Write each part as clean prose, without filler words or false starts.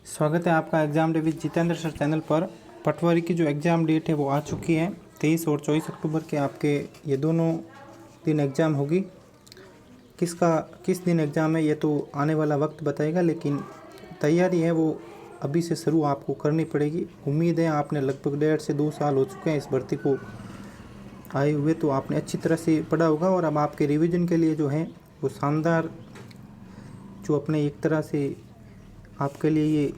स्वागत है आपका exam day with Jitendra sir channel पर। पटवारी की जो एग्ज़ाम डेट है वो आ चुकी है। 23 और 24 अक्टूबर के आपके ये दोनों दिन एग्ज़ाम होगी। किस दिन एग्ज़ाम है ये तो आने वाला वक्त बताएगा, लेकिन तैयारी है वो अभी से शुरू आपको करनी पड़ेगी। उम्मीद है आपने लगभग 1.5 से 2 साल हो चुके हैं इस भर्ती को आए हुए, तो आपने अच्छी तरह से पढ़ा होगा और अब आपके रिवीजन के लिए जो है वो शानदार जो अपने एक तरह से आपके लिए ये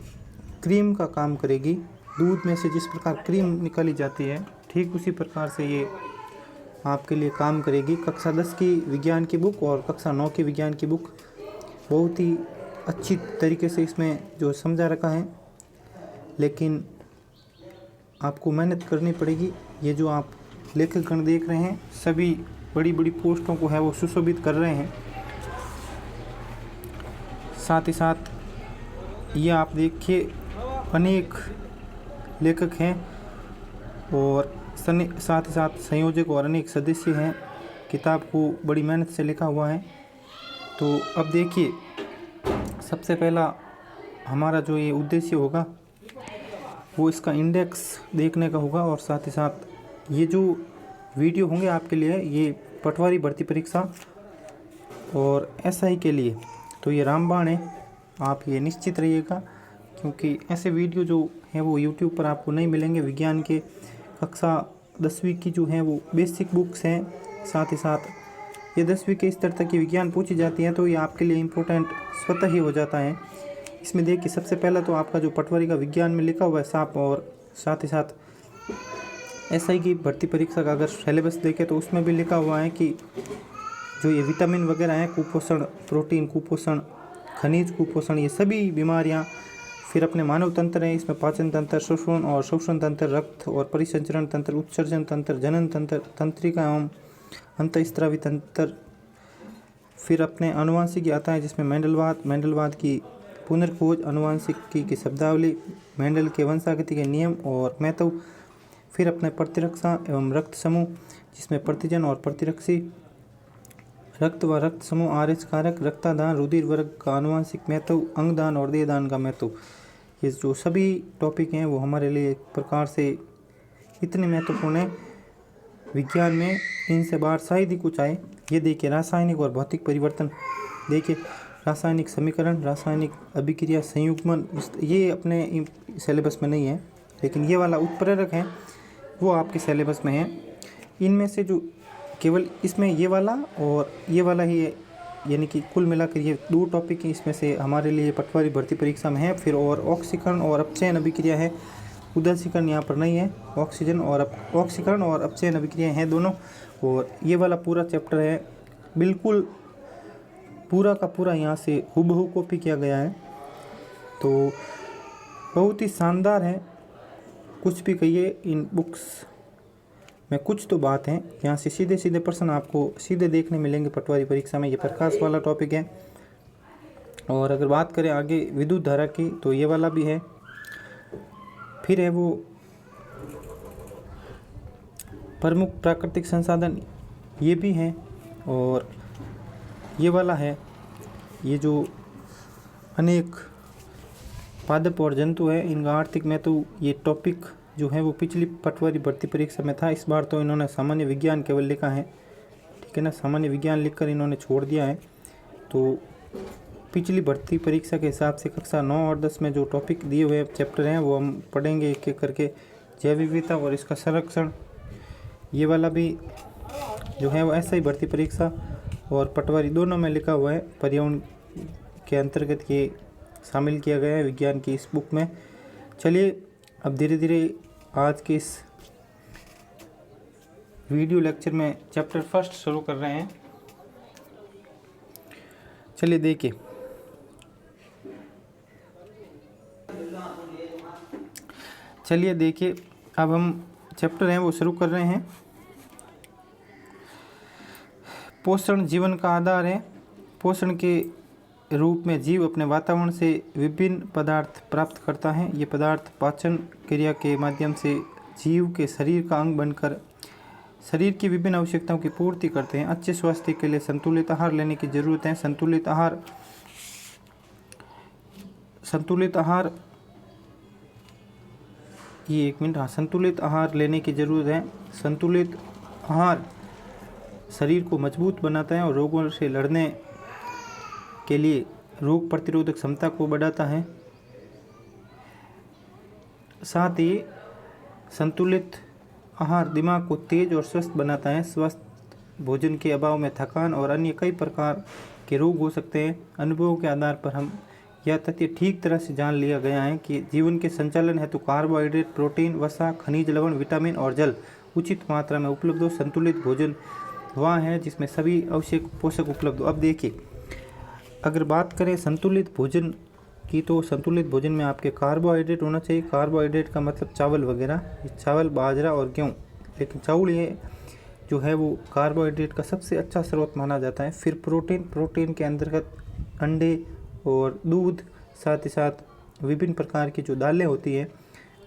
क्रीम का काम करेगी। दूध में से जिस प्रकार क्रीम निकाली जाती है ठीक उसी प्रकार से ये आपके लिए काम करेगी। कक्षा 10 की विज्ञान की बुक और कक्षा 9 की विज्ञान की बुक बहुत ही अच्छी तरीके से इसमें जो समझा रखा है, लेकिन आपको मेहनत करनी पड़ेगी। ये जो आप लेखकगण देख रहे हैं सभी बड़ी बड़ी पोस्टों को है वो सुशोभित कर रहे हैं। साथ ही साथ ये आप देखिए अनेक लेखक हैं और साथ ही साथ संयोजक और अनेक सदस्य हैं। किताब को बड़ी मेहनत से लिखा हुआ है। तो अब देखिए, सबसे पहला हमारा जो ये उद्देश्य होगा वो इसका इंडेक्स देखने का होगा और साथ ही साथ ये जो वीडियो होंगे आपके लिए ये पटवारी भर्ती परीक्षा और एसआई के लिए तो ये रामबाण है। आप ये निश्चित रहिएगा, क्योंकि ऐसे वीडियो जो हैं वो यूट्यूब पर आपको नहीं मिलेंगे। विज्ञान के कक्षा 10वीं की जो हैं वो बेसिक बुक्स हैं। साथ ही साथ ये 10वीं के स्तर तक की विज्ञान पूछी जाती हैं, तो ये आपके लिए इम्पोर्टेंट स्वतः ही हो जाता है। इसमें देखिए, सबसे पहला तो आपका जो पटवारी का विज्ञान में लिखा हुआ है साफ, और साथ ही साथ एसआई की भर्ती परीक्षा का अगर सिलेबस देखें तो उसमें भी लिखा हुआ है कि जो ये विटामिन वगैरह हैं, कुपोषण, प्रोटीन कुपोषण, खनिज कुपोषण, ये सभी बीमारियां, फिर अपने मानव तंत्र हैं इसमें पाचन तंत्र, श्वसन और शोषण तंत्र, रक्त और परिसंचरण तंत्र, उत्सर्जन तंत्र, जनन तंत्र, तंत्रिका एवं अंतःस्रावी तंत्र। फिर अपने आनुवंशिकी आता है जिसमें मेंडलवाद की पुनर्खोज, आनुवंशिकी की शब्दावली, मेंडल के वंशागति के नियम और महत्व। फिर अपने प्रतिरक्षा एवं रक्त समूह जिसमें प्रतिजन और प्रतिरक्षी, रक्त व रक्त समूह, आरएच कारक, रक्तादान, रुधिर वर्ग का आनुवंशिक महत्व, अंगदान और देहदान का महत्व। ये जो सभी टॉपिक हैं वो हमारे लिए एक प्रकार से इतने महत्वपूर्ण है विज्ञान में, इनसे बाहर शायद ही कुछ आए। ये देखिए, रासायनिक और भौतिक परिवर्तन, देखिए रासायनिक समीकरण, रासायनिक अभिक्रिया, संयुग्मन, ये अपने सिलेबस में नहीं है, लेकिन ये वाला उत्प्रेरक है वो आपके सिलेबस में है। इनमें से जो केवल इसमें ये वाला और ये वाला ही है, यानी कि कुल मिलाकर ये 2 टॉपिक इसमें से हमारे लिए पटवारी भर्ती परीक्षा में है। फिर और ऑक्सीकरण और अपचयन अभिक्रिया है, उदासीकरण यहाँ पर नहीं है। ऑक्सीकरण और अपचयन अभिक्रिया हैं दोनों, और ये वाला पूरा चैप्टर है बिल्कुल पूरा का पूरा यहाँ से हूबहू कॉपी किया गया है। तो बहुत ही शानदार है। कुछ भी कहिए, इन बुक्स में कुछ तो बात है। यहाँ से सीधे सीधे प्रश्न आपको सीधे देखने मिलेंगे पटवारी परीक्षा में। ये प्रकाश वाला टॉपिक है। और अगर बात करें आगे विद्युत धारा की तो ये वाला भी है। फिर है वो प्रमुख प्राकृतिक संसाधन, ये भी हैं। और ये वाला है, ये जो अनेक पादप और जंतु है इनका आर्थिक महत्व, ये टॉपिक जो है वो पिछली पटवारी भर्ती परीक्षा में था। इस बार तो इन्होंने सामान्य विज्ञान केवल लिखा है, ठीक है ना, सामान्य विज्ञान लिखकर इन्होंने छोड़ दिया है। तो पिछली भर्ती परीक्षा के हिसाब से कक्षा 9 और 10 में जो टॉपिक दिए हुए चैप्टर हैं वो हम पढ़ेंगे एक एक करके। जैव विविधता और इसका संरक्षण, ये वाला भी जो है वो ऐसा ही भर्ती परीक्षा और पटवारी दोनों में लिखा हुआ है। पर्यावरण के अंतर्गत ये शामिल किया गया है विज्ञान की इस बुक में। चलिए अब धीरे धीरे आज के इस वीडियो लेक्चर में चैप्टर फर्स्ट शुरू कर रहे हैं। चलिए देखिए, अब हम चैप्टर हैं वो शुरू कर रहे हैं। पोषण जीवन का आधार है। पोषण के रूप में जीव अपने वातावरण से विभिन्न पदार्थ प्राप्त करता है। ये पदार्थ पाचन क्रिया के माध्यम से जीव के शरीर का अंग बनकर शरीर की विभिन्न आवश्यकताओं की पूर्ति करते हैं। अच्छे स्वास्थ्य के लिए संतुलित आहार लेने की जरूरत है। संतुलित आहार ये 1 मिनट। हाँ, संतुलित आहार लेने की ज़रूरत है। संतुलित आहार शरीर को मजबूत बनाता है और रोगों से लड़ने के लिए रोग प्रतिरोधक क्षमता को बढ़ाता है। साथ ही संतुलित आहार दिमाग को तेज और स्वस्थ बनाता है। स्वस्थ भोजन के अभाव में थकान और अन्य कई प्रकार के रोग हो सकते हैं। अनुभवों के आधार पर हम यह तथ्य ठीक तरह से जान लिया गया है कि जीवन के संचालन हेतु कार्बोहाइड्रेट, प्रोटीन, वसा, खनिज लवण, विटामिन और जल उचित मात्रा में उपलब्ध हो। संतुलित भोजन वह है जिसमें सभी आवश्यक पोषक उपलब्ध हो। अब देखिए, अगर बात करें संतुलित भोजन की, तो संतुलित भोजन में आपके कार्बोहाइड्रेट होना चाहिए। कार्बोहाइड्रेट का मतलब चावल वगैरह, चावल, बाजरा और गेहूँ, लेकिन चावल ये जो है वो कार्बोहाइड्रेट का सबसे अच्छा स्रोत माना जाता है। फिर प्रोटीन के अंतर्गत अंडे और दूध, साथ ही साथ विभिन्न प्रकार की जो दालें होती हैं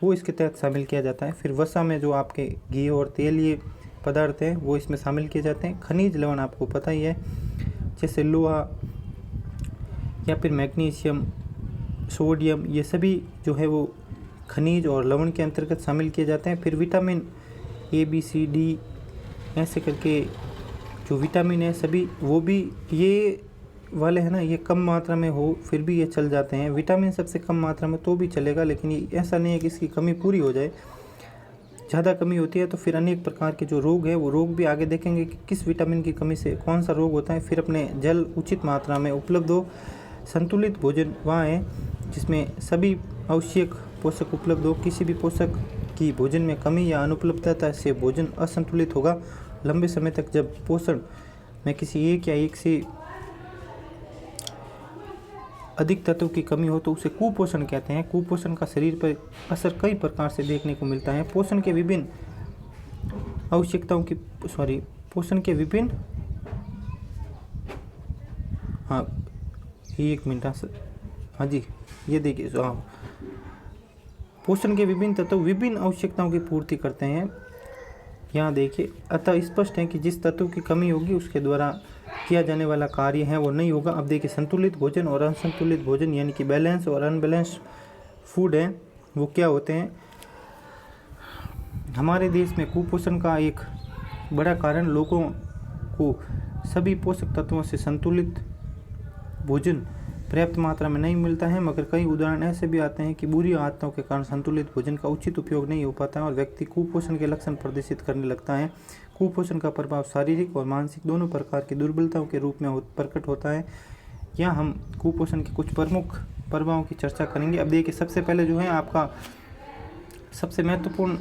वो इसके तहत शामिल किया जाता है। फिर वसा में जो आपके घी और तेलीय पदार्थ हैं वो इसमें शामिल किए जाते हैं। खनिज लवण आपको पता ही है, जैसे लोहा या फिर मैग्नीशियम, सोडियम, ये सभी जो है वो खनिज और लवण के अंतर्गत शामिल किए जाते हैं। फिर vitamin A, B, C, D ऐसे करके जो विटामिन है सभी, वो भी ये वाले हैं ना, ये कम मात्रा में हो फिर भी ये चल जाते हैं। विटामिन सबसे कम मात्रा में तो भी चलेगा, लेकिन ये ऐसा नहीं है कि इसकी कमी पूरी हो जाए। ज़्यादा कमी होती है तो फिर अनेक प्रकार के जो रोग है वो रोग भी आगे देखेंगे कि किस विटामिन की कमी से कौन सा रोग होता है। फिर अपने जल उचित मात्रा में उपलब्ध हो। संतुलित भोजन वह है जिसमें सभी आवश्यक पोषक उपलब्ध हो। किसी भी पोषक की भोजन में कमी या अनुपलब्धता से भोजन असंतुलित होगा। लंबे समय तक जब पोषण में किसी एक या एक से अधिक तत्वों की कमी हो तो उसे कुपोषण कहते हैं। कुपोषण का शरीर पर असर कई प्रकार से देखने को मिलता है। पोषण के विभिन्न आवश्यकताओं की पोषण के विभिन्न हाँ 1 मिनट हाँ जी, ये देखिए, पोषण के विभिन्न तत्व विभिन्न आवश्यकताओं की पूर्ति करते हैं। यहाँ देखिए, अतः स्पष्ट है कि जिस तत्व की कमी होगी उसके द्वारा किया जाने वाला कार्य है वो नहीं होगा। अब देखिए, संतुलित भोजन और असंतुलित भोजन यानी कि बैलेंस और अनबैलेंस फूड है वो क्या होते हैं। हमारे देश में कुपोषण का एक बड़ा कारण लोगों को सभी पोषक तत्वों से संतुलित भोजन पर्याप्त मात्रा में नहीं मिलता है। मगर कई उदाहरण ऐसे भी आते हैं कि बुरी आदतों के कारण संतुलित भोजन का उचित उपयोग नहीं हो पाता है और व्यक्ति कुपोषण के लक्षण प्रदर्शित करने लगता है। कुपोषण का प्रभाव शारीरिक और मानसिक दोनों प्रकार की दुर्बलताओं के रूप में प्रकट होता है। यहाँ हम कुपोषण के कुछ प्रमुख प्रभावों की चर्चा करेंगे। अब देखिए, सबसे पहले जो है आपका सबसे महत्वपूर्ण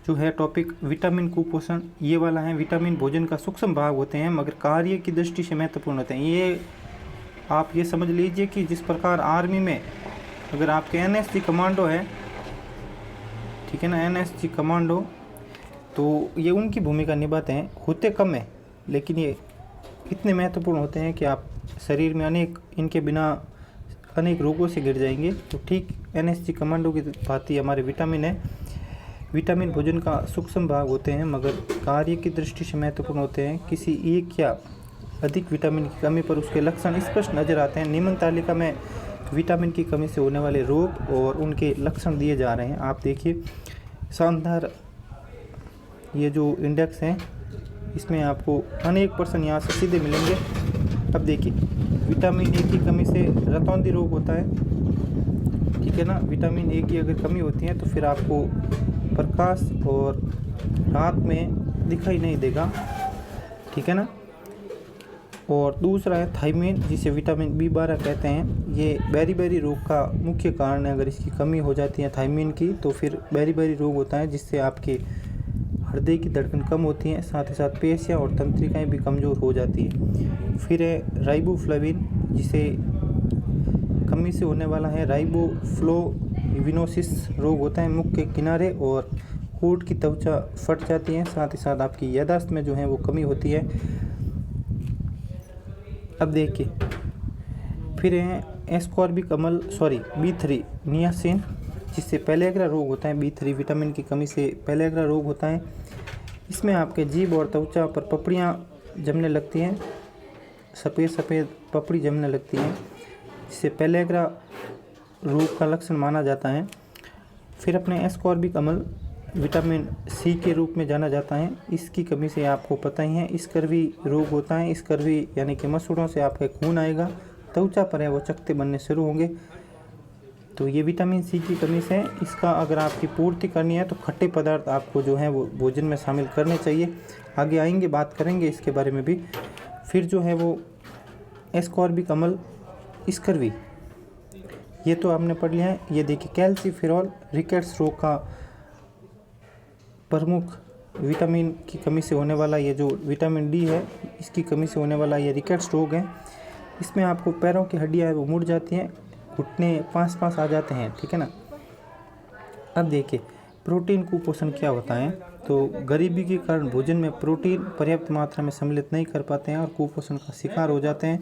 जो है टॉपिक विटामिन कुपोषण, ये वाला है। विटामिन भोजन का सूक्ष्म भाग होते हैं मगर कार्य की दृष्टि से महत्वपूर्ण होते हैं। ये आप ये समझ लीजिए कि जिस प्रकार आर्मी में अगर आपके NSG कमांडो है, ठीक है ना, NSG कमांडो, तो ये उनकी भूमिका निभाते हैं। होते कम है लेकिन ये इतने महत्वपूर्ण होते हैं कि आप शरीर में इनके बिना अनेक रोगों से घिर जाएंगे। तो ठीक NSG कमांडो की भांति हमारे विटामिन है। विटामिन भोजन का सूक्ष्म भाग होते हैं मगर कार्य की दृष्टि से महत्वपूर्ण होते हैं। किसी एक या अधिक विटामिन की कमी पर उसके लक्षण स्पष्ट नजर आते हैं। निम्न तालिका में विटामिन की कमी से होने वाले रोग और उनके लक्षण दिए जा रहे हैं। आप देखिए, शानदार ये जो इंडेक्स है इसमें आपको अनेक पर्सन यहाँ से सीधे मिलेंगे। अब देखिए, विटामिन A की कमी से रतौंधी रोग होता है, ठीक है ना। विटामिन A की अगर कमी होती है तो फिर आपको प्रकाश और रात में दिखाई नहीं देगा, ठीक है ना। और दूसरा है थायमिन, जिसे विटामिन B12 कहते हैं। ये बेरी रोग का मुख्य कारण है। अगर इसकी कमी हो जाती है थायमिन की तो फिर बेरी रोग होता है जिससे आपके हृदय की धड़कन कम होती है, साथ ही साथ पेशियाँ और तंत्रिकाएँ भी कमज़ोर हो जाती है। फिर है राइबोफ्लाविन, जिसे कमी से होने वाला है राइबोफ्लाविनोसिस रोग होता है। मुख के किनारे और होंठ की त्वचा फट जाती है, साथ ही साथ आपकी याददाश्त में जो है वो कमी होती है। अब देखिए, फिर है एस्कॉर्बिक अम्ल B3 नियासिन, जिससे पेलेग्रा रोग होता है। B3 विटामिन की कमी से पेलेग्रा रोग होता है। इसमें आपके जीभ और त्वचा पर पपड़ियाँ जमने लगती हैं, सफ़ेद पपड़ी जमने लगती हैं, जिससे पेलेग्रा रोग का लक्षण माना जाता है। फिर अपने एस्कॉर्बिक अम्ल विटामिन सी के रूप में जाना जाता है। इसकी कमी से आपको पता ही है स्कर्वी रोग होता है। स्कर्वी यानी कि मसूड़ों से आपके खून आएगा, त्वचा पर है वो चकत्ते बनने शुरू होंगे। तो ये विटामिन सी की कमी से इसका अगर आपकी पूर्ति करनी है तो खट्टे पदार्थ आपको जो है वो भोजन में शामिल करने चाहिए। आगे आएंगे, बात करेंगे इसके बारे में भी। फिर जो है वो एस्कॉर्बिक अम्ल स्कर्वी, ये तो आपने पढ़ लिया है। ये देखिए कैल्सीफेरॉल रिकेट्स रोग का प्रमुख विटामिन की कमी से होने वाला ये जो विटामिन डी है, इसकी कमी से होने वाला ये रिकेट्स रोग है। इसमें आपको पैरों की हड्डियाँ है वो मुड़ जाती हैं, घुटने पास आ जाते हैं, ठीक है ना। अब देखिए प्रोटीन कुपोषण क्या होता है। तो गरीबी के कारण भोजन में प्रोटीन पर्याप्त मात्रा में सम्मिलित नहीं कर पाते हैं और कुपोषण का शिकार हो जाते हैं।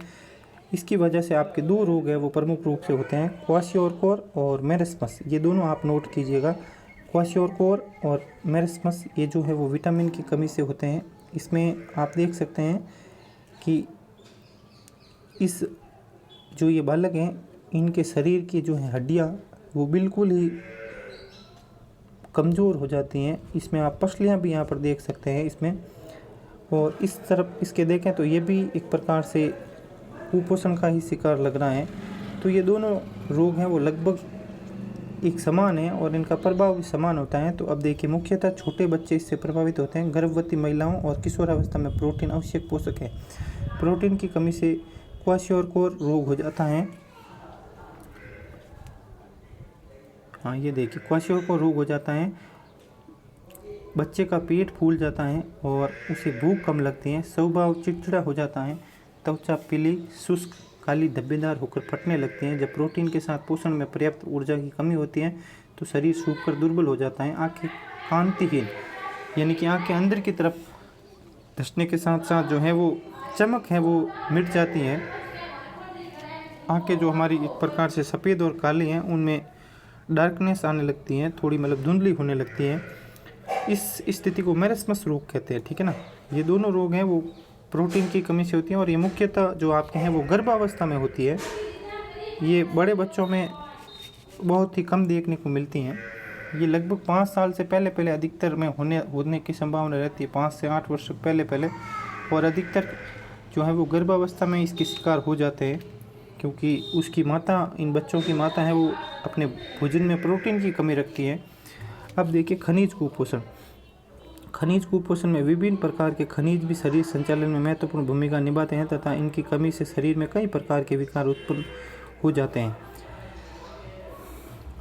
इसकी वजह से आपके दो रोग हैं वो प्रमुख रूप से होते हैं, क्वाशियोरकोर और मेरिस्मस। ये दोनों आप नोट कीजिएगा, क्वाशियोरकोर और मेरिस्मस, ये जो है वो विटामिन की कमी से होते हैं। इसमें आप देख सकते हैं कि इस जो ये बालक हैं इनके शरीर की जो है हड्डियाँ वो बिल्कुल ही कमज़ोर हो जाती हैं। इसमें आप पसलियाँ भी यहाँ पर देख सकते हैं इसमें, और इस तरफ इसके देखें तो ये भी एक प्रकार से कुपोषण का ही शिकार लग रहा है। तो ये दोनों रोग हैं वो लगभग एक समान है और इनका प्रभाव भी समान होता है। तो अब देखिए मुख्यतः छोटे बच्चे इससे प्रभावित होते हैं। गर्भवती महिलाओं और किशोरावस्था में प्रोटीन आवश्यक पोषक है। प्रोटीन की कमी से क्वाशियोरकोर रोग हो जाता है। हाँ ये देखिए क्वाशियोरकोर रोग हो जाता है। बच्चे का पेट फूल जाता है और उसे भूख कम लगती है, स्वभाव चिड़चिड़ा हो जाता है, त्वचा पीली शुष्क काली धब्बेदार होकर फटने लगती हैं। जब प्रोटीन के साथ पोषण में पर्याप्त ऊर्जा की कमी होती है तो शरीर सूखकर दुर्बल हो जाता है। आंखें कांतिहीन यानी कि आंखें अंदर की तरफ धंसने के साथ साथ जो है वो चमक है वो मिट जाती है। आंखें जो हमारी एक प्रकार से सफ़ेद और काली हैं उनमें डार्कनेस आने लगती हैं, थोड़ी मतलब धुंधली होने लगती है। इस स्थिति को मेरिस्मस रोग कहते हैं, ठीक है ना। ये दोनों रोग हैं वो प्रोटीन की कमी से होती हैं और ये मुख्यतः जो आपके हैं वो गर्भावस्था में होती है। ये बड़े बच्चों में बहुत ही कम देखने को मिलती हैं। ये लगभग 5 साल से पहले अधिकतर में होने की संभावना रहती है, 5 से 8 वर्ष पहले। और अधिकतर जो है वो गर्भावस्था में इसके शिकार हो जाते हैं क्योंकि उसकी माता, इन बच्चों की माता है वो अपने भोजन में प्रोटीन की कमी रखती है। अब देखिए खनिज कुपोषण। खनिज कुपोषण में विभिन्न प्रकार के खनिज भी शरीर संचालन में महत्वपूर्ण भूमिका निभाते हैं तथा इनकी कमी से शरीर में कई प्रकार के विकार उत्पन्न हो जाते हैं।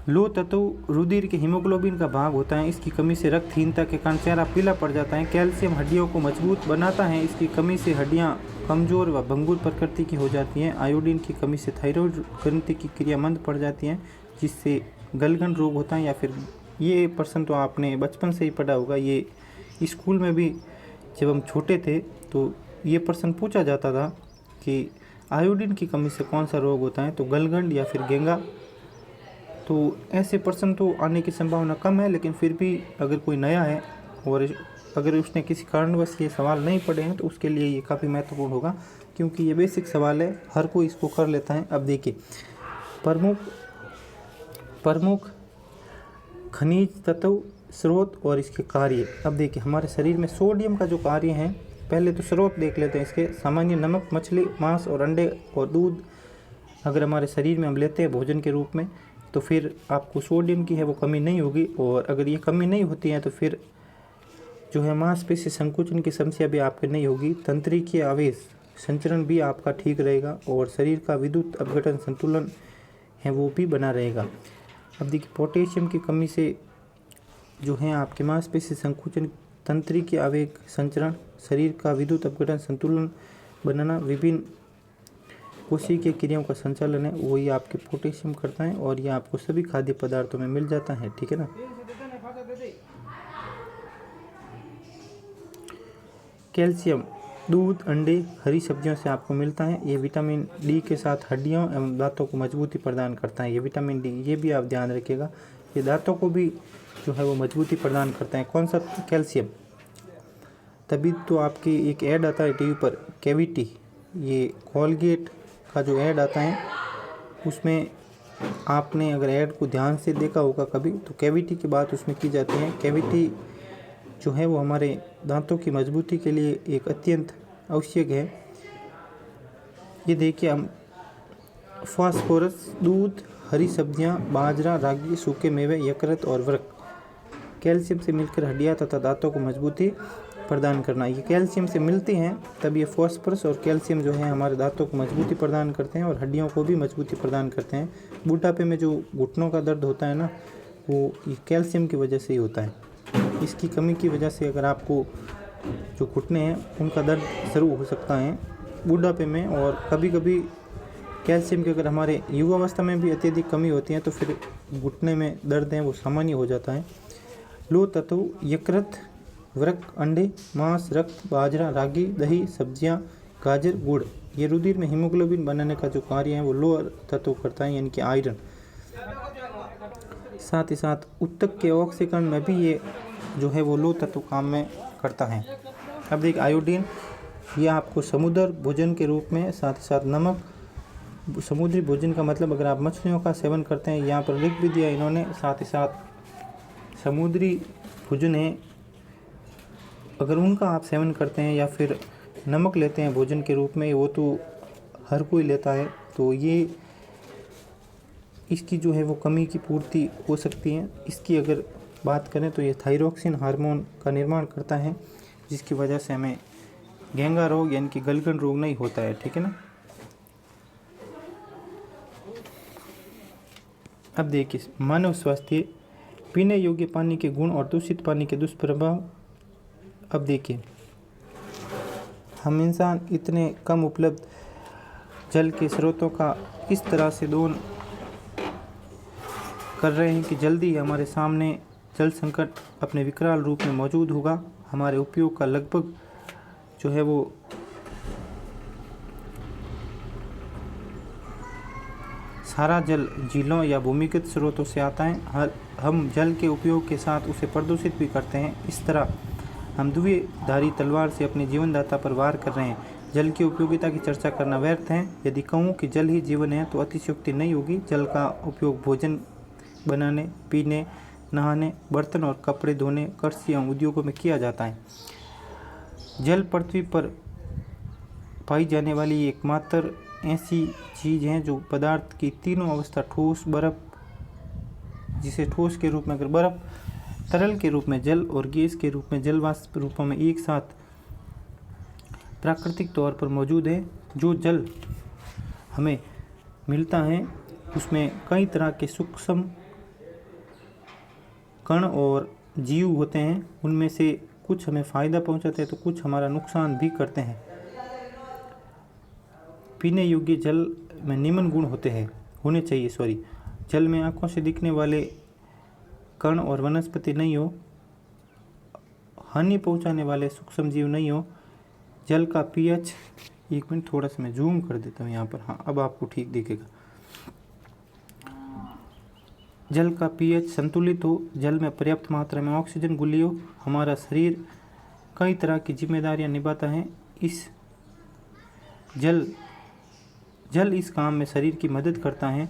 लो तत्व रुधिर के हीमोग्लोबिन का भाग होता है। इसकी कमी से रक्तहीनता के कारण चेहरा पीला पड़ जाता है। कैल्शियम हड्डियों को मजबूत बनाता है। इसकी कमी से हड्डियां कमज़ोर व भंगुर प्रकृति की हो जाती हैं। आयोडीन की कमी से थायराइड ग्रंथि की क्रिया मंद पड़ जाती है जिससे गलगन रोग होता है। या फिर ये प्रश्न तो आपने बचपन से ही पढ़ा होगा, ये स्कूल में भी जब हम छोटे थे तो ये प्रश्न पूछा जाता था कि आयोडीन की कमी से कौन सा रोग होता है, तो गलगंड या फिर गेंगा। तो ऐसे प्रश्न तो आने की संभावना कम है, लेकिन फिर भी अगर कोई नया है और अगर उसने किसी कारणवश ये सवाल नहीं पढ़े हैं तो उसके लिए ये काफ़ी महत्वपूर्ण होगा क्योंकि ये बेसिक सवाल है, हर कोई इसको कर लेता है। अब देखिए प्रमुख खनिज तत्व स्रोत और इसके कार्य। अब देखिए हमारे शरीर में सोडियम का जो कार्य है, पहले तो स्रोत देख लेते हैं इसके। सामान्य नमक, मछली, मांस और अंडे और दूध अगर हमारे शरीर में हम लेते हैं भोजन के रूप में तो फिर आपको सोडियम की है वो कमी नहीं होगी। और अगर ये कमी नहीं होती है तो फिर जो है मांसपेशी संकुचन की समस्या भी आपके नहीं होगी। तंत्रिकीय आवेश संचरण भी आपका ठीक रहेगा और शरीर का विद्युत अपघटन संतुलन है वो भी बना रहेगा। अब देखिए पोटेशियम की कमी से जो है आपके मांसपेशी संकुचन, तंत्रिकीय आवेग संचरण, शरीर का विद्युत अपघटन संतुलन बनाना, विभिन्न कोशिकीय क्रियाओं का संचालन है वो ये आपके पोटेशियम करता है और ये आपको सभी खाद्य पदार्थों में मिल जाता है, ठीक है ना। कैल्शियम दूध, अंडे, हरी सब्जियों से आपको मिलता है। ये विटामिन डी के साथ हड्डियों एवं दांतों को मजबूती प्रदान करता है। ये विटामिन डी, ये भी आप ध्यान रखिएगा, ये दांतों को भी जो है वो मजबूती प्रदान करता है। कौन सा? कैल्शियम। तभी तो आपकी एक ऐड आता है टीवी पर, कैविटी, ये कोलगेट का जो ऐड आता है उसमें आपने अगर ऐड को ध्यान से देखा होगा कभी, तो कैविटी की बात उसमें की जाती है। कैविटी जो है वो हमारे दांतों की मजबूती के लिए एक अत्यंत आवश्यक है। ये देखिए, हम फास्फोरस, दूध, हरी सब्जियां, बाजरा, रागी, सूखे मेवे, यकृत और वृक्क कैल्शियम से मिलकर हड्डियां तथा दांतों को मजबूती प्रदान करना। ये कैल्शियम से मिलती हैं, तब ये फास्फोरस और कैल्शियम जो है हमारे दांतों को मजबूती प्रदान करते हैं और हड्डियों को भी मजबूती प्रदान करते हैं। बुढ़ापे में जो घुटनों का दर्द होता है ना, वो ये कैल्शियम की वजह से ही होता है। इसकी कमी की वजह से अगर आपको जो घुटने हैं उनका दर्द शुरू हो सकता है बुढ़ापे में। और कभी कभी कैल्शियम की अगर हमारे युवावस्था में भी अत्यधिक कमी होती है तो फिर घुटने में दर्द है वो सामान्य हो जाता है। लोह तत्व यकृत, वृक्क, अंडे, मांस, रक्त, बाजरा, रागी, दही, सब्जियां, गाजर, गुड़, ये रुधिर में हीमोग्लोबिन बनाने का जो कार्य है वो लोह तत्व करता है, यानी कि आयरन। साथ ही साथ ऊतक के ऑक्सीकरण में भी ये जो है वो लोह तत्व काम में करता है। अब देखिए आयोडीन, ये आपको समुद्र भोजन के रूप में, साथ ही साथ नमक, समुद्री भोजन का मतलब अगर आप मछलियों का सेवन करते हैं, यहाँ पर लिख भी दिया इन्होंने। साथ ही साथ समुद्री भोजन है, अगर उनका आप सेवन करते हैं या फिर नमक लेते हैं भोजन के रूप में, वो तो हर कोई लेता है, तो ये इसकी जो है वो कमी की पूर्ति हो सकती है। इसकी अगर बात करें तो ये थायरॉक्सिन हार्मोन का निर्माण करता है, जिसकी वजह से हमें घेंगा रोग यानी कि गलगन रोग नहीं होता है। ठीक है ना। अब देखिए मानव स्वास्थ्य, पीने योग्य पानी के गुण और दूषित पानी के दुष्प्रभाव। अब देखिए, हम इंसान इतने कम उपलब्ध जल के स्रोतों का इस तरह से दोहन कर रहे हैं कि जल्दी हमारे सामने जल संकट अपने विकराल रूप में मौजूद होगा। हमारे उपयोग का लगभग जो है वो सारा जल झीलों या भूमिगत स्रोतों से आता है। हम जल के उपयोग के साथ उसे प्रदूषित भी करते हैं। इस तरह हम द्विधारी तलवार से अपने जीवनदाता पर वार कर रहे हैं। जल की उपयोगिता की चर्चा करना व्यर्थ है। यदि कहूँ कि जल ही जीवन है तो अतिशयोक्ति नहीं होगी। जल का उपयोग भोजन बनाने, पीने, नहाने, बर्तन और कपड़े धोने, कृषि एवं उद्योगों में किया जाता है। जल पृथ्वी पर पाई जाने वाली एकमात्र ऐसी चीज़ है जो पदार्थ की तीनों अवस्था, ठोस, बर्फ, जिसे ठोस के रूप में अगर बर्फ, तरल के रूप में जल और गैस के रूप में जल वाष्प रूपों में एक साथ प्राकृतिक तौर पर मौजूद है। जो जल हमें मिलता है उसमें कई तरह के सूक्ष्म कण और जीव होते हैं। उनमें से कुछ हमें फ़ायदा पहुंचाते हैं तो कुछ हमारा नुकसान भी करते हैं। पीने योग्य जल में निम्न गुण होने चाहिए। जल में आंखों से दिखने वाले कण और वनस्पति नहीं हो, हानि पहुंचाने वाले सूक्ष्म जीव नहीं हो। जल का पीएच, एक मिनट थोड़ा सा मैं जूम कर देता हूँ यहाँ पर, हाँ अब आपको ठीक दिखेगा। जल का पीएच संतुलित हो, जल में पर्याप्त मात्रा में ऑक्सीजन घुली हो। हमारा शरीर कई तरह की जिम्मेदारियां निभाता है। इस जल इस काम में शरीर की मदद करता है।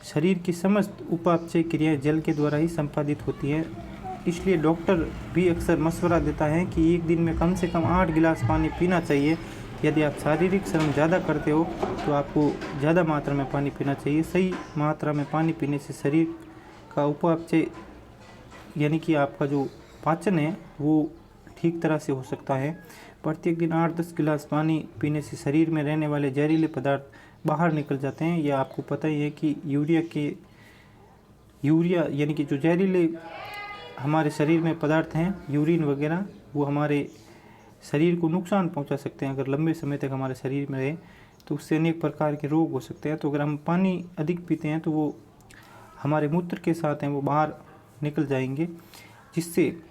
शरीर की समस्त उपापचय क्रियाएं जल के द्वारा ही संपादित होती हैं। इसलिए डॉक्टर भी अक्सर मशवरा देता है कि एक दिन में कम से कम 8 गिलास पानी पीना चाहिए। यदि आप शारीरिक श्रम ज़्यादा करते हो तो आपको ज़्यादा मात्रा में पानी पीना चाहिए। सही मात्रा में पानी पीने से शरीर का उपापचय यानी कि आपका जो पाचन है वो ठीक तरह से हो सकता है। प्रत्येक दिन 8-10 गिलास पानी पीने से शरीर में रहने वाले जहरीले पदार्थ बाहर निकल जाते हैं। यह आपको पता ही है कि यूरिया यानी कि जो जहरीले हमारे शरीर में पदार्थ हैं, यूरिन वगैरह, वो हमारे शरीर को नुकसान पहुंचा सकते हैं। अगर लंबे समय तक हमारे शरीर में रहे तो उससे अनेक प्रकार के रोग हो सकते हैं। तो अगर हम पानी अधिक पीते हैं तो वो हमारे मूत्र के साथ हैं वो बाहर निकल जाएंगे, जिससे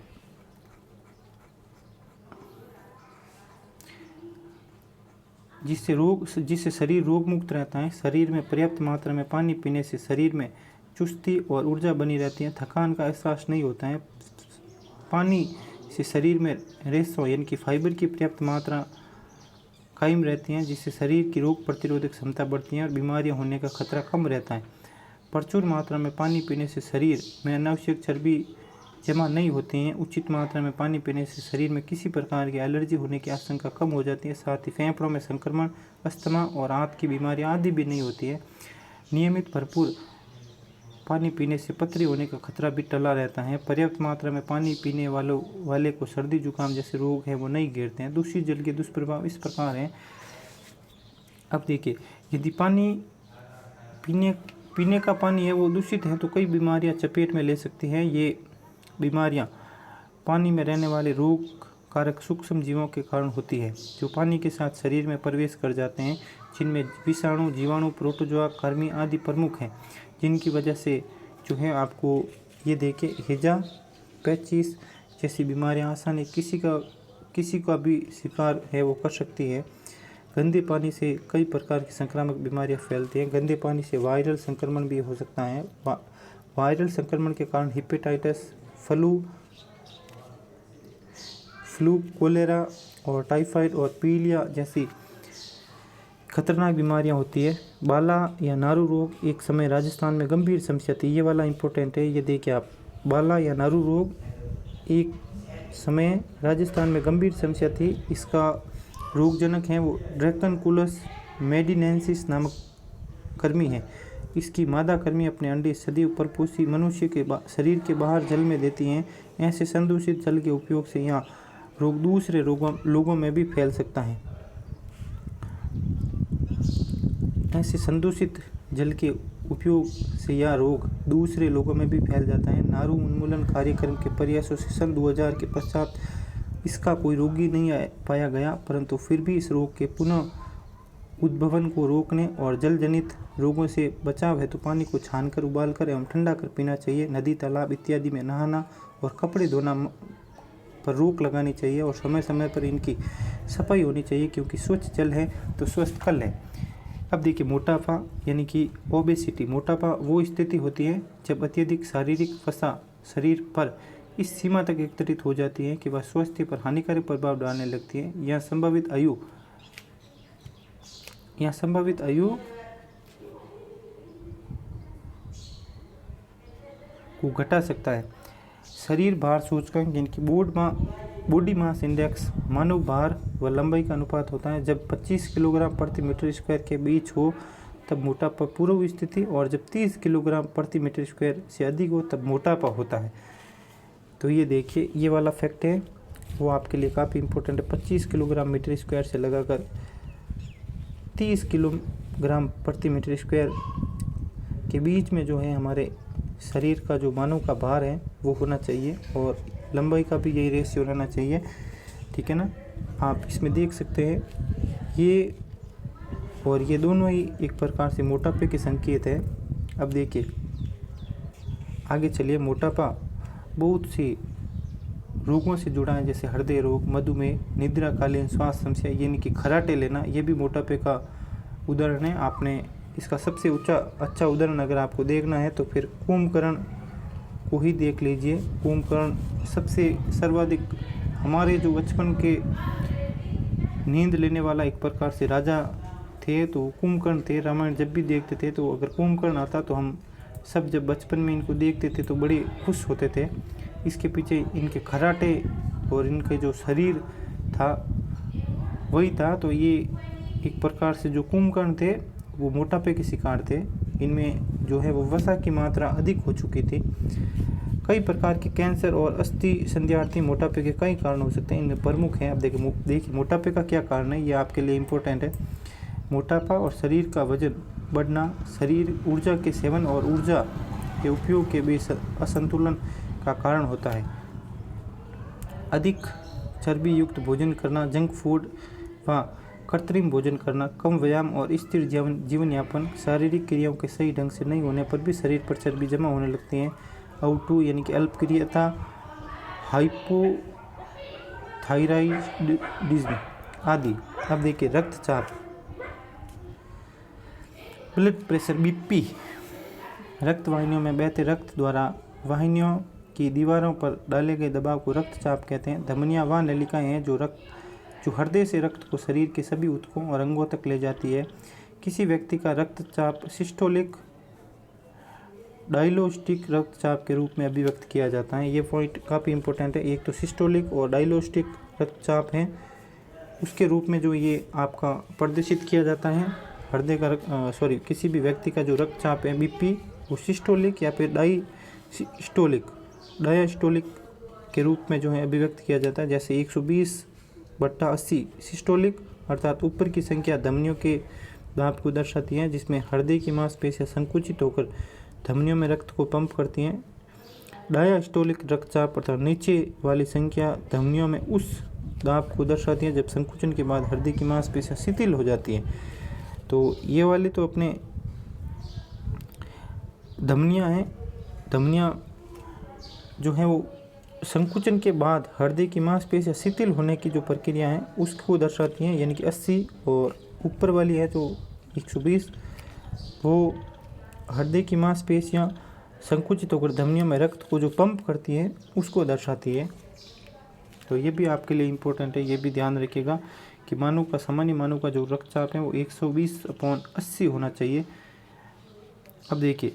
शरीर रोग मुक्त रहता है। शरीर में पर्याप्त मात्रा में पानी पीने से शरीर में चुस्ती और ऊर्जा बनी रहती है, थकान का एहसास नहीं होता है। पानी से शरीर में रेशों यानी कि फाइबर की पर्याप्त मात्रा कायम रहती हैं, जिससे शरीर की रोग प्रतिरोधक क्षमता बढ़ती है और बीमारियां होने का खतरा कम रहता है। प्रचुर मात्रा में पानी पीने से शरीर में अनावश्यक चर्बी जमा नहीं होती हैं। उचित मात्रा में पानी पीने से शरीर में किसी प्रकार की एलर्जी होने की आशंका कम हो जाती है। साथ ही फेफड़ों में संक्रमण, अस्थमा और आंत की बीमारियां आदि भी नहीं होती है। नियमित भरपूर पानी पीने से पथरी होने का खतरा भी टला रहता है। पर्याप्त मात्रा में पानी पीने वाले को सर्दी जुकाम जैसे रोग हैं वो नहीं घेरते हैं। दूषित जल के दुष्प्रभाव इस प्रकार हैं। अब देखिए, यदि पानी पीने का पानी है वो दूषित है तो कई बीमारियां चपेट में ले सकती हैं। ये बीमारियां पानी में रहने वाले रोग कारक सूक्ष्म जीवों के कारण होती है जो पानी के साथ शरीर में प्रवेश कर जाते हैं, जिनमें विषाणु, जीवाणु, प्रोटोजोआ, कृमि आदि प्रमुख हैं, जिनकी वजह से जो है आपको ये देखिए हैजा, पेचिस जैसी बीमारियां आसानी किसी का भी शिकार है वो कर सकती है। गंदे पानी से कई प्रकार की संक्रामक बीमारियां फैलती हैं। गंदे पानी से वायरल संक्रमण भी हो सकता है। वायरल संक्रमण के कारण हेपेटाइटिस, फ्लू, कोलेरा और टाइफाइड और पीलिया जैसी खतरनाक बीमारियां होती है। बाला या नारू रोग एक समय राजस्थान में गंभीर समस्या थी। ये वाला इंपॉर्टेंट है, ये देखिए आप, बाला या नारू रोग एक समय राजस्थान में गंभीर समस्या थी। इसका रोगजनक है वो ड्रैकनकुलस मेडिनेंसिस नामक कृमि है। इसकी मादा कृमि अपने अंडे सदैव परपोषी मनुष्य के शरीर के बाहर जल में देती हैं। ऐसे संदूषित जल के उपयोग से यह रोग दूसरे लोगों में भी फैल सकता है। ऐसे संदूषित जल के उपयोग से यह रोग दूसरे लोगों में भी फैल जाता है। नारू उन्मूलन कार्यक्रम के प्रयासों से सन 2000 के पश्चात इसका कोई रोगी नहीं पाया गया, परंतु फिर भी इस रोग के पुनः उद्भवन को रोकने और जल जनित रोगों से बचाव हेतु पानी को छानकर, उबालकर एवं ठंडा कर पीना चाहिए। नदी, तालाब इत्यादि में नहाना और कपड़े धोना पर रोक लगानी चाहिए और समय समय पर इनकी सफाई होनी चाहिए, क्योंकि स्वच्छ जल है तो स्वस्थ कल है। अब देखिए, मोटापा यानी कि ओबेसिटी। मोटापा वो स्थिति होती है जब अत्यधिक शारीरिक वसा शरीर पर इस सीमा तक एकत्रित हो जाती है कि वह स्वास्थ्य पर हानिकारक प्रभाव डालने लगती है। यह संभावित आयु को घटा सकता है। शरीर भार सूचकांक यानी बॉडी मास इंडेक्स मानव भार व लंबाई का अनुपात होता है। जब 25 किलोग्राम प्रति मीटर स्क्वायर के बीच हो तब मोटापा पूर्व स्थिति, और जब 30 किलोग्राम प्रति मीटर स्क्वायर से अधिक हो तब मोटापा होता है। तो ये देखिए, ये वाला फैक्ट है वो आपके लिए काफ़ी इंपॉर्टेंट है। 25 किलोग्राम मीटर स्क्वायर से लगाकर 30 किलोग्राम प्रति मीटर स्क्वायर के बीच में जो है हमारे शरीर का जो मानव का भार है वो होना चाहिए, और लंबाई का भी यही रेशियो रहना चाहिए। ठीक है ना, आप इसमें देख सकते हैं ये और ये दोनों ही एक प्रकार से मोटापे के संकेत है। अब देखिए आगे चलिए। मोटापा बहुत सी रोगों से जुड़ा है, जैसे हृदय रोग, मधुमेह, निद्राकालीन श्वास समस्या यानी कि खर्राटे लेना, ये भी मोटापे का उदाहरण है। आपने इसका सबसे अच्छा उदाहरण अगर आपको देखना है तो फिर कुंभकर्ण को ही देख लीजिए। कुंभकर्ण सबसे सर्वाधिक हमारे जो बचपन के नींद लेने वाला एक प्रकार से राजा थे तो कुंभकर्ण थे। रामायण जब भी देखते थे तो अगर कुंभकर्ण आता तो हम सब जब बचपन में इनको देखते थे तो बड़े खुश होते थे। इसके पीछे इनके खर्राटे और इनके जो शरीर था वही था। तो ये एक प्रकार से जो कुंभकर्ण थे वो मोटापे के शिकार थे। इनमें जो है वो वसा की मात्रा अधिक हो चुकी थी। कई प्रकार के कैंसर और अस्थि संध्यार्थी मोटापे के कई कारण हो सकते हैं, इनमें प्रमुख हैं। अब देखिए मोटापे का क्या कारण है, ये आपके लिए इम्पोर्टेंट है। मोटापा और शरीर का वजन बढ़ना, शरीर ऊर्जा के सेवन और ऊर्जा के उपयोग के बीच असंतुलन का कारण होता है। अधिक चर्बी युक्त भोजन करना, जंक फूड व कृत्रिम भोजन करना, कम व्यायाम और स्थिर जीवन यापन, शारीरिक क्रियाओं के सही ढंग से नहीं होने पर भी शरीर पर चर्बी जमा होने लगती है। आउटू यानी कि अल्पक्रियता, हाइपोथायराइडिज्म आदि। अब देखिए रक्तचाप, ब्लड प्रेशर, बीपी। रक्त वाहिनियों में बहते रक्त द्वारा वाहिनियों की दीवारों पर डाले गए दबाव को रक्तचाप कहते हैं। धमनियां वह नलिकाएं हैं जो हृदय से रक्त को शरीर के सभी ऊतकों और अंगों तक ले जाती है। किसी व्यक्ति का रक्तचाप सिस्टोलिक डायलोस्टिक रक्तचाप के रूप में अभिव्यक्त किया जाता है। ये पॉइंट काफ़ी इंपॉर्टेंट है। एक तो सिस्टोलिक और डायलोस्टिक रक्तचाप है, उसके रूप में जो ये आपका प्रदर्शित किया जाता है। हृदय का किसी भी व्यक्ति का जो रक्तचाप है बीपी, वो सिस्टोलिक या फिर डायस्टोलिक के रूप में जो है अभिव्यक्त किया जाता है। जैसे 120/80 सिस्टोलिक, अर्थात ऊपर की संख्या धमनियों के दाब को दर्शाती है, जिसमें हृदय की मांसपेशियां संकुचित होकर धमनियों में रक्त को पंप करती हैं। डायस्टोलिक रक्तचाप अर्थात नीचे वाली संख्या धमनियों में उस दाब को दर्शाती है जब संकुचन के बाद हृदय की मांसपेशियां शिथिल हो जाती हैं। तो ये वाली तो अपने धमनियां हैं। धमनियां जो है वो संकुचन के बाद हृदय की मांसपेशियां शिथिल होने की जो प्रक्रिया है उसको दर्शाती हैं, यानी कि 80, और ऊपर वाली है जो 120, वो हृदय की मांसपेशियां संकुचित होकर धमनियों में रक्त को जो पंप करती है उसको दर्शाती है। तो ये भी आपके लिए इम्पोर्टेंट है, ये भी ध्यान रखिएगा कि सामान्य मानव का जो रक्तचाप है वो 120/80 होना चाहिए। अब देखिए,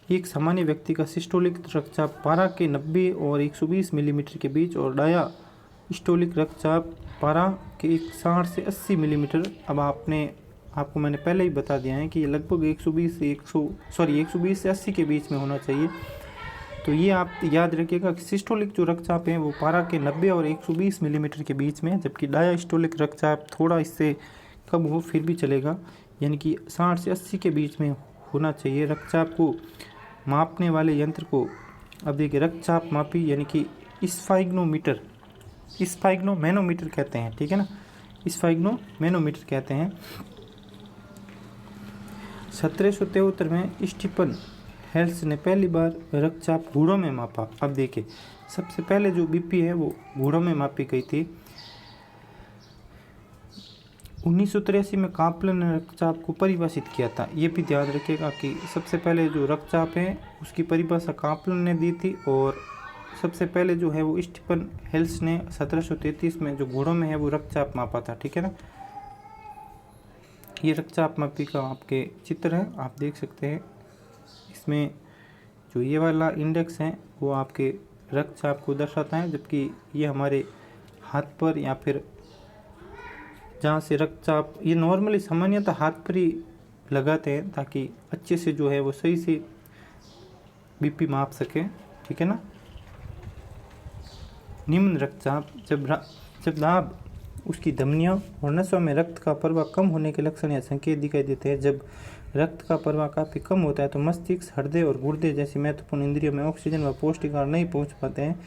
एक सामान्य व्यक्ति का सिस्टोलिक रक्तचाप पारा के 90 और 120 मिलीमीटर के बीच, और डायस्टोलिक रक्तचाप पारा के 60 से 80 मिलीमीटर। अब आपको मैंने पहले ही बता दिया है कि ये लगभग 120 से 80 के बीच में होना चाहिए। तो ये आप याद रखिएगा कि सिस्टोलिक जो रक्तचाप है वो पारा के 90 और 120 मिलीमीटर के बीच में, जबकि डायस्टोलिक रक्तचाप थोड़ा इससे कम हो फिर भी चलेगा, यानी कि 60 से 80 के बीच में होना चाहिए। रक्तचाप को मापने वाले यंत्र को, अब देखिए, रक्तचाप मापी यानी कि स्फाइग्नोमैनोमीटर कहते हैं, ठीक है ना, स्फाइग्नोमैनोमीटर कहते हैं। 1773 में स्टीफन हेल्स ने पहली बार रक्तचाप घोड़ों में मापा। अब देखिए, सबसे पहले जो बीपी है वो घोड़ों में मापी गई थी। 1983 में कापलन ने रक्तचाप को परिभाषित किया था। ये भी ध्यान रखिएगा कि सबसे पहले जो रक्तचाप है उसकी परिभाषा कापलन ने दी थी, और सबसे पहले जो है वो स्टीफन हेल्स ने 1733 में जो घोड़ों में है वो रक्तचाप मापा था, ठीक है ना। ये रक्तचाप मापी का आपके चित्र है, आप देख सकते हैं। इसमें जो ये वाला इंडेक्स है वो आपके रक्तचाप को दर्शाता है, जबकि ये हमारे हाथ पर या फिर जहाँ से रक्तचाप, ये नॉर्मली सामान्यतः हाथ पर ही लगाते हैं ताकि अच्छे से जो है वो सही से बीपी माप सके, ठीक है ना। निम्न रक्तचाप, जब दाब, उसकी धमनियों और नसों में रक्त का प्रवाह कम होने के लक्षण या संकेत दिखाई देते हैं। जब रक्त का प्रवाह काफ़ी कम होता है तो मस्तिष्क, हृदय और गुर्दे जैसी महत्वपूर्ण इंद्रियों में ऑक्सीजन व पौष्टिक आहार नहीं पहुंच पाते हैं,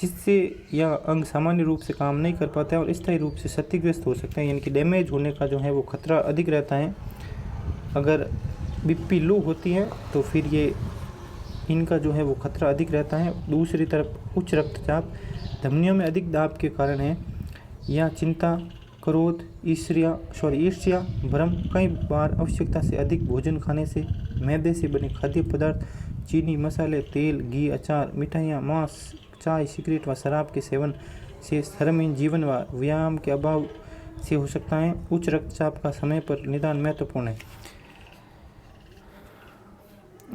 जिससे यह अंग सामान्य रूप से काम नहीं कर पाता है और स्थायी रूप से क्षतिग्रस्त हो सकते हैं, यानी कि डैमेज होने का जो है वो खतरा अधिक रहता है। अगर बीपी लो होती है तो फिर ये इनका जो है वो खतरा अधिक रहता है। दूसरी तरफ उच्च रक्तचाप धमनियों में अधिक दाब के कारण है। यह चिंता, क्रोध, ईर्ष्या, भ्रम, कई बार आवश्यकता से अधिक भोजन खाने से, मैदे से बने खाद्य पदार्थ, चीनी, मसाले, तेल, घी, अचार, मिठाइयाँ, मांस, चाय, सिगरेट व शराब के सेवन से, श्रमहीन जीवन व व्यायाम के अभाव से हो सकता है। उच्च रक्तचाप का समय पर निदान महत्वपूर्ण है।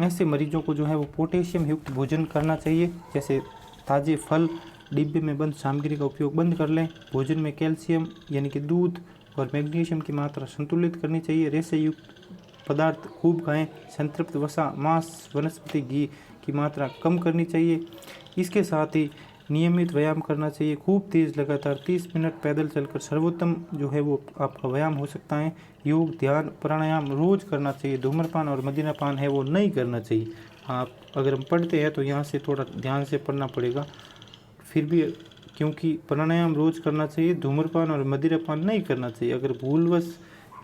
ऐसे मरीजों को जो है वो पोटेशियम युक्त भोजन करना चाहिए, जैसे ताज़े फल, डिब्बे में बंद सामग्री का उपयोग बंद कर लें। भोजन में कैल्शियम यानी कि दूध और मैग्नीशियम की मात्रा संतुलित करनी चाहिए। रेशे युक्त पदार्थ खूब खाएं। संतृप्त वसा, मांस, वनस्पति घी की मात्रा कम करनी चाहिए। इसके साथ ही नियमित व्यायाम करना चाहिए। खूब तेज़ लगातार 30 मिनट पैदल चलकर सर्वोत्तम जो है वो आपका व्यायाम हो सकता है। योग, ध्यान, प्राणायाम रोज़ करना चाहिए। धूम्रपान और मदिरापान है वो नहीं करना चाहिए। आप अगर हम पढ़ते हैं तो यहाँ से थोड़ा ध्यान से पढ़ना पड़ेगा फिर भी, क्योंकि प्राणायाम रोज़ करना चाहिए, धूम्रपान और मदिरापान नहीं करना चाहिए। अगर भूलवश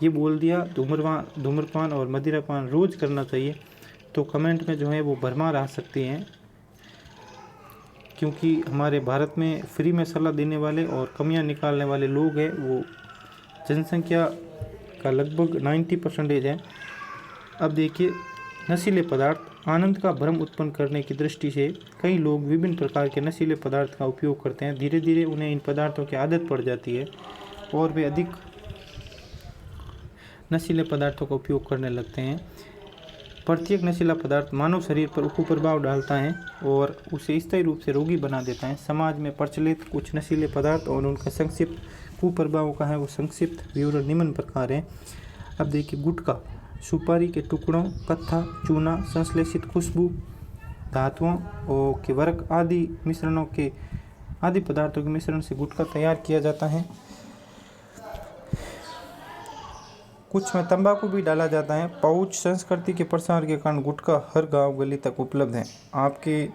ये बोल दिया धूम्रपान और मदिरापान रोज़ करना चाहिए तो कमेंट में जो है वो भरमार आ सकती हैं, क्योंकि हमारे भारत में फ्री में सलाह देने वाले और कमियां निकालने वाले लोग हैं वो जनसंख्या का लगभग 90% है। अब देखिए, नशीले पदार्थ, आनंद का भ्रम उत्पन्न करने की दृष्टि से कई लोग विभिन्न प्रकार के नशीले पदार्थ का उपयोग करते हैं। धीरे धीरे उन्हें इन पदार्थों की आदत पड़ जाती है और वे अधिक नशीले पदार्थों का उपयोग करने लगते हैं। प्रत्येक नशीला पदार्थ मानव शरीर पर कुप्रभाव डालता है और उसे स्थायी रूप से रोगी बना देता है। समाज में प्रचलित कुछ नशीले पदार्थ और उनका संक्षिप्त कुप्रभाव का है वो संक्षिप्त विवरण निम्न प्रकार है। अब देखिए, गुटखा, सुपारी के टुकड़ों, कत्था, चूना, संश्लेषित खुशबू, धातुओं और के वर्क आदि पदार्थों के मिश्रण से गुटखा तैयार किया जाता है। कुछ में तंबाकू भी डाला जाता है। पाउच संस्कृति के प्रसार के कारण गुटखा हर गांव गली तक उपलब्ध है। आपके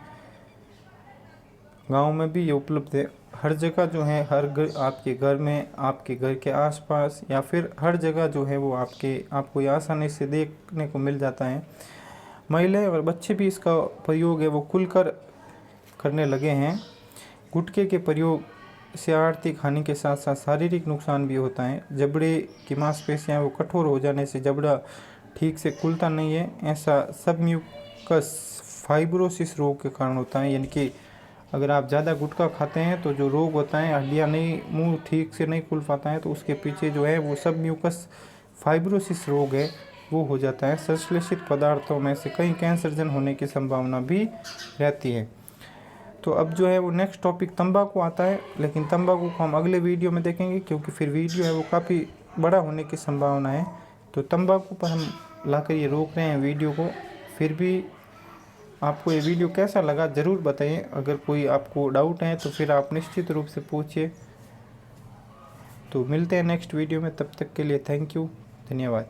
गांव में भी ये उपलब्ध है। हर जगह जो है, हर घर, आपके घर में, आपके घर के आसपास या फिर हर जगह जो है वो आपको ये आसानी से देखने को मिल जाता है। महिलाएं और बच्चे भी इसका प्रयोग है वो खुलकर करने लगे हैं। गुटखे के प्रयोग से आर्थिक हानि के साथ साथ शारीरिक नुकसान भी होता है। जबड़े की मांसपेशियां वो कठोर हो जाने से जबड़ा ठीक से खुलता नहीं है। ऐसा सब म्यूकस फाइब्रोसिस रोग के कारण होता है। यानी कि अगर आप ज़्यादा गुटखा खाते हैं तो जो रोग होता है, हड्डियाँ नहीं, मुंह ठीक से नहीं खुल पाता है, तो उसके पीछे जो है वो सब म्यूकस फाइब्रोसिस रोग है वो हो जाता है। संश्लेषित पदार्थों में से कई कैंसरजन होने की संभावना भी रहती है। तो अब जो है वो नेक्स्ट टॉपिक तंबाकू आता है, लेकिन तंबाकू को हम अगले वीडियो में देखेंगे क्योंकि फिर वीडियो है वो काफ़ी बड़ा होने की संभावना है। तो तंबाकू पर हम लाकर ये रोक रहे हैं वीडियो को। फिर भी आपको ये वीडियो कैसा लगा ज़रूर बताइए। अगर कोई आपको डाउट है तो फिर आप निश्चित रूप से पूछिए। तो मिलते हैं नेक्स्ट वीडियो में, तब तक के लिए थैंक यू, धन्यवाद।